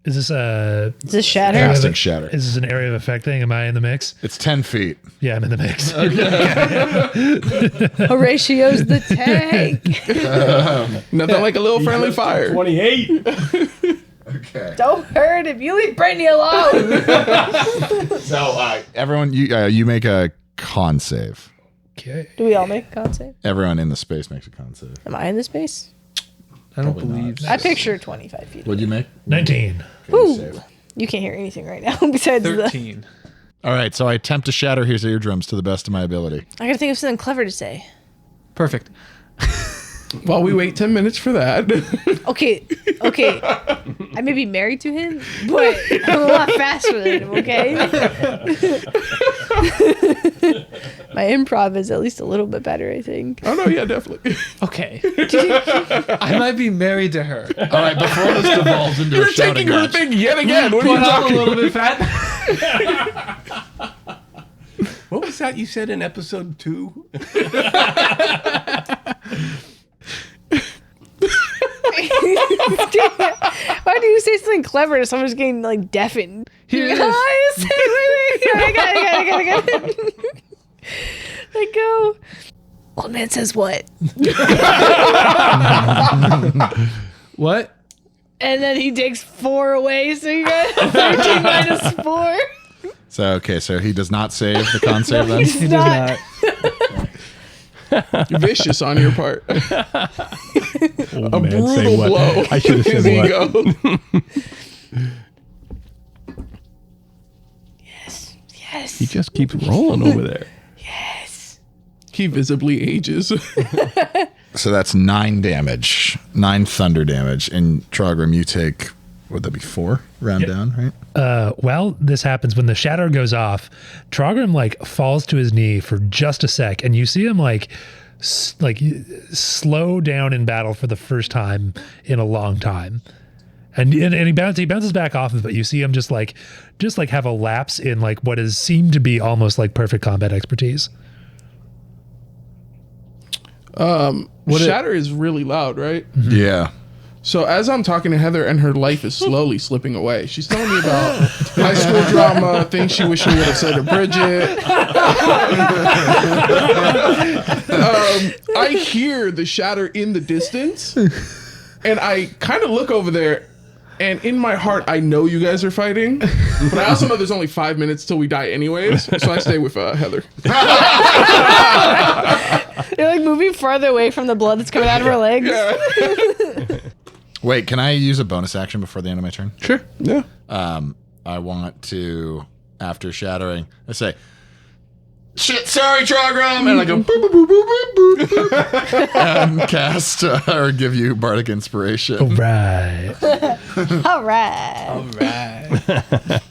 Is this a Is this shatter? Casting shatter. Is this an area of effect thing? Am I in the mix? It's 10 feet. Yeah, I'm in the mix. Horatios the tank. Nothing like a little friendly fire. 28. Okay. Don't hurt him. You leave Brittany alone. So everyone, you make a con save. Okay. Do we all make a con save? Everyone in the space makes a con save. Am I in the space? I don't Probably believe. I picture 25 feet. What'd you make? 19. Ooh. Save. You can't hear anything right now besides the. 13. All right, so I attempt to shatter his eardrums to the best of my ability. I gotta think of something clever to say. Perfect. While we wait 10 minutes for that. Okay. I may be married to him, but I'm a lot faster than him, okay? My improv is at least a little bit better, I think. Oh, no, yeah, definitely. Okay. I might be married to her. All right, before this devolves into You're a shouting taking her match. thing yet again. What are But you I'm a talking little bit fat. What was that you said in episode 2? Why do you say something clever to someone who's getting like deafened? Here it is. Wait, I got it. Let go. Old man says what? What? And then he takes 4 away, so you got 13 minus 4. So he does not save the con save then? He's He does not. not. Vicious on your part. Old A man, say brutal what? blow. I should have His said what. ego. Yes. He just keeps rolling over there. Yes. He visibly ages. So that's 9 damage, 9 thunder damage. And Trogrim, you take, would that be 4 round down, right? Well, this happens when the shatter goes off. Trogrim like falls to his knee for just a sec, and you see him like slow down in battle for the first time in a long time. And he bounces back off of it. You see him just like have a lapse in like what is seemed to be almost like perfect combat expertise. Shatter is really loud, right? Yeah. So as I'm talking to Heather and her life is slowly slipping away, she's telling me about high school drama, things she wish she would have said to Bridget. I hear the shatter in the distance, and I kind of look over there, and in my heart, I know you guys are fighting, but I also know there's only 5 minutes till we die anyways, so I stay with Heather. You're like moving farther away from the blood that's coming out of her legs. Wait, can I use a bonus action before the end of my turn? Sure. Yeah. I want to, after shattering, I say, "Shit, sorry, Trogrim," and I go, boop, boop, boop, boop, boop, boop, and cast or give you bardic inspiration. All right. All right. All right.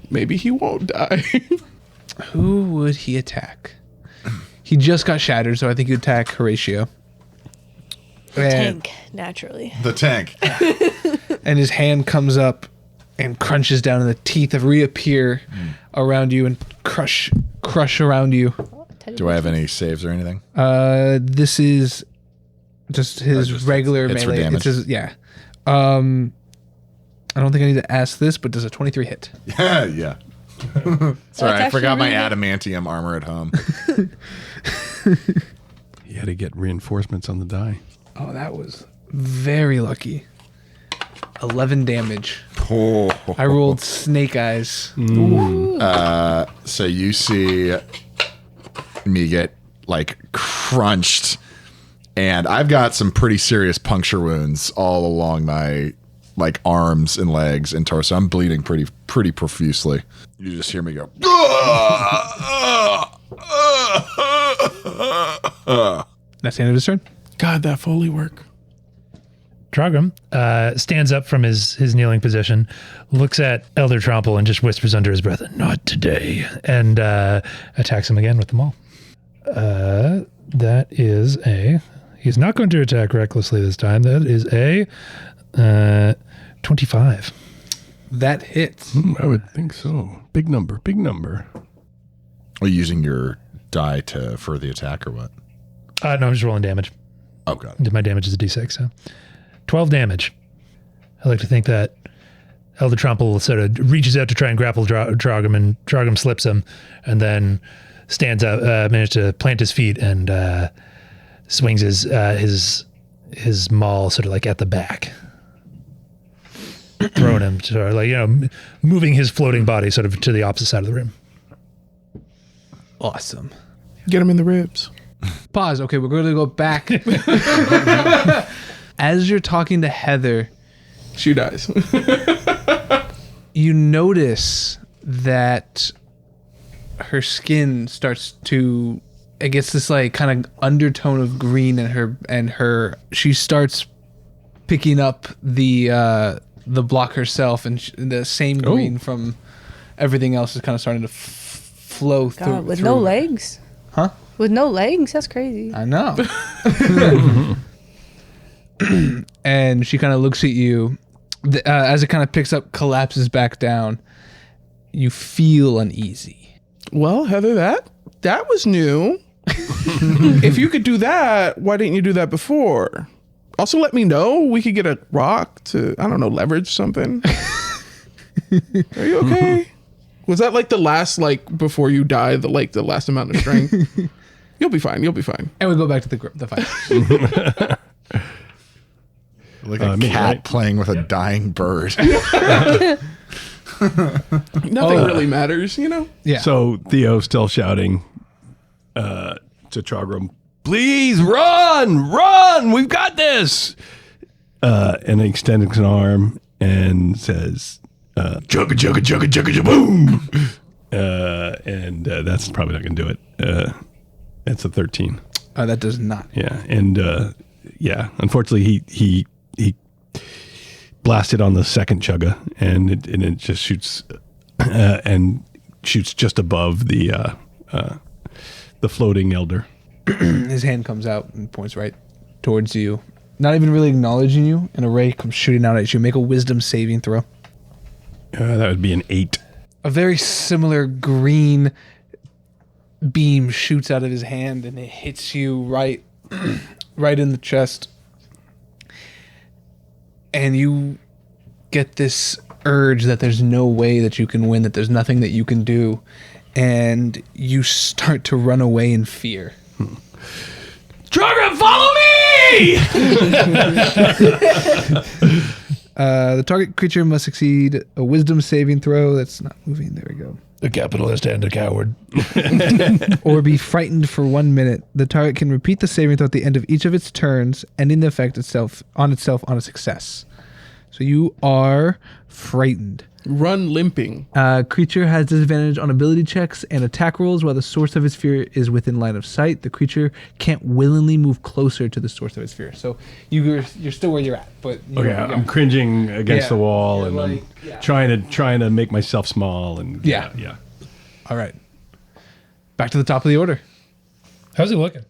Maybe he won't die. Who would he attack? He just got shattered, so I think he'd attack Horatio. Tank, naturally. The tank. And his hand comes up and crunches down, and the teeth reappear around you and crush around you. Do I have any saves or anything? This is just his regular it's for melee. damage. It's his, yeah. I don't think I need to ask this, but does a 23 hit? Yeah. Sorry, I forgot my really adamantium armor at home. You had to get reinforcements on the die. Oh, that was very lucky. 11 damage. Oh. I rolled snake eyes. So you see me get like crunched, and I've got some pretty serious puncture wounds all along my like arms and legs and torso. I'm bleeding pretty profusely. You just hear me go. That's the end of his turn. God, that Foley work. Trogrim stands up from his kneeling position, looks at Elder Tromple and just whispers under his breath, "Not today," and attacks him again with the maul. That is a... He's not going to attack recklessly this time. That is a 25. That hits. I would think so. Big number. Are you using your die for the attack or what? No, I'm just rolling damage. Oh, God. My damage is a d6, so 12 damage. I like to think that Elder Tromple sort of reaches out to try and grapple Trogrim, and Trogrim slips him, and then stands up, manages to plant his feet and swings his maul sort of like at the back, throwing him sort of like, moving his floating body sort of to the opposite side of the room. Awesome. Get him in the ribs. Pause. Okay, we're going to go back. As you're talking to Heather, She dies. you notice that her skin starts to... It gets this like kind of undertone of green in her. She starts picking up the block herself, and the same green from everything else is kind of starting to flow through. God, with no legs? Huh? With no legs? That's crazy. I know. And she kind of looks at you. As it kind of picks up, collapses back down. You feel uneasy. Well, Heather, that was new. If you could do that, why didn't you do that before? Also, let me know. We could get a rock to, I don't know, leverage something. Are you okay? Was that like the last, like, before you die, the last amount of strength? You'll be fine. And we go back to the fight. Like a cat playing with a dying bird. Nothing really matters, Yeah. So Theo still shouting to Trogrim, "Please run! We've got this!" And extends an arm and says, "Chugga chugga chugga chugga boom!" And that's probably not going to do it. It's a 13. That does not. Yeah, and unfortunately, he blasted on the second chugga, and it just shoots and shoots just above the floating elder. His hand comes out and points right towards you, not even really acknowledging you, and a ray comes shooting out at you. Make a wisdom saving throw. That would be an 8. A very similar green beam shoots out of his hand, and it hits you right in the chest. And you get this urge that there's no way that you can win, that there's nothing that you can do, and you start to run away in fear. Trogrim, follow me! The target creature must succeed a wisdom saving throw. That's not moving. There we go. A capitalist and a coward. Or be frightened for 1 minute. The target can repeat the saving throw at the end of each of its turns, ending the effect itself on a success. So you are frightened. Run limping. Creature has disadvantage on ability checks and attack rolls while the source of its fear is within line of sight. The creature can't willingly move closer to the source of its fear. So you're still where you're at, but I'm cringing against the wall, and like, I'm trying to make myself small, and yeah. All right. Back to the top of the order. How's he looking?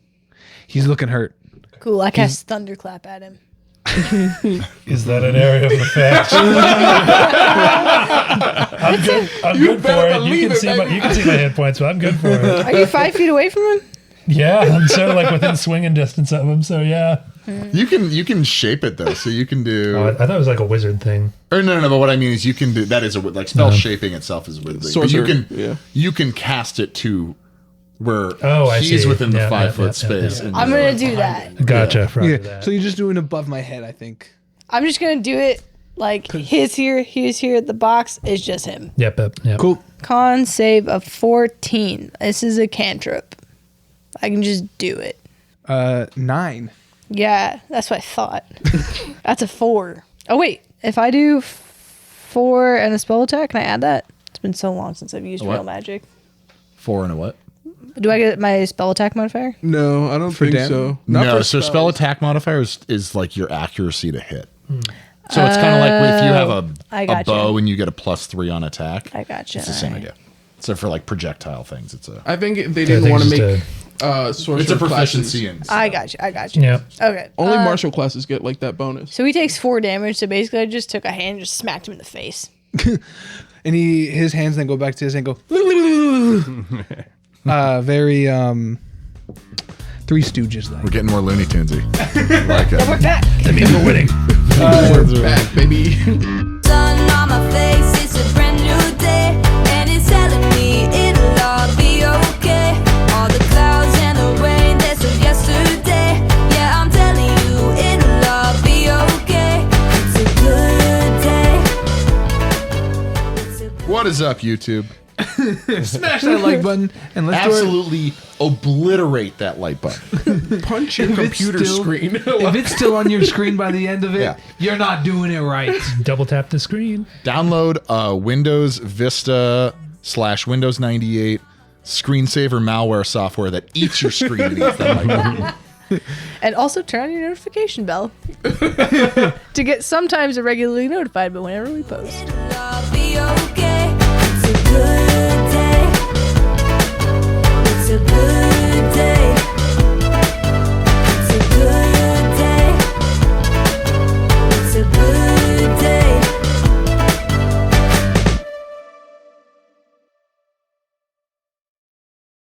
He's looking hurt. Cool. I cast Thunderclap at him. Is that an area of effect? I'm good. I'm good for it. You can see my hit points, but I'm good for it. Are you 5 feet away from him? Yeah, I'm sort of like within swinging distance of him. So yeah. You can shape it though, so you can do. Oh, I thought it was like a wizard thing. Or no. But what I mean is, you can do that is like spell shaping itself is a wizard thing. But you can cast it to where he's within the 5 foot space. I'm gonna do that. Gotcha. That. So you're just doing above my head, I think. I'm just gonna do it like he's here. The box is just him. Yep. Cool. Con save of 14. This is a cantrip. I can just do it. 9. Yeah, that's what I thought. That's a 4. Oh wait, if I do 4 and a spell attack, can I add that? It's been so long since I've used real magic. 4 and a what? Do I get my spell attack modifier? No, I don't think so. No, so spell attack modifier is like your accuracy to hit. So it's kind of like if you have a bow and you get a +3 on attack. I gotcha. It's the same idea. So for like projectile things, it's a. I think they didn't want to make sorcerer it's a proficiency classes. in. I got you. Yeah. Okay. Only martial classes get like that bonus. So he takes 4 damage. So basically, I just took a hand and just smacked him in the face. And his hands then go back to his hand and go. Very Three Stooges like. We're getting more Looney Tunesy. Like it. We're back. That means we're winning. We're back, baby. Sun on my face, it's a brand new day, and it's telling me it'll all be okay. All the clouds and the rain, that's of yesterday. Yeah, I'm telling you, it'll all be okay. It's a good day. What is up, YouTube? Smash that like button and let's absolutely obliterate that like button. Punch your computer screen. If it's still on your screen by the end of it, you're not doing it right. Double tap the screen. Download Windows Vista / Windows 98 screensaver malware software that eats your screen and eats that like button. And also turn on your notification bell to get sometimes irregularly notified, but whenever we post. It'll all be okay. It's a good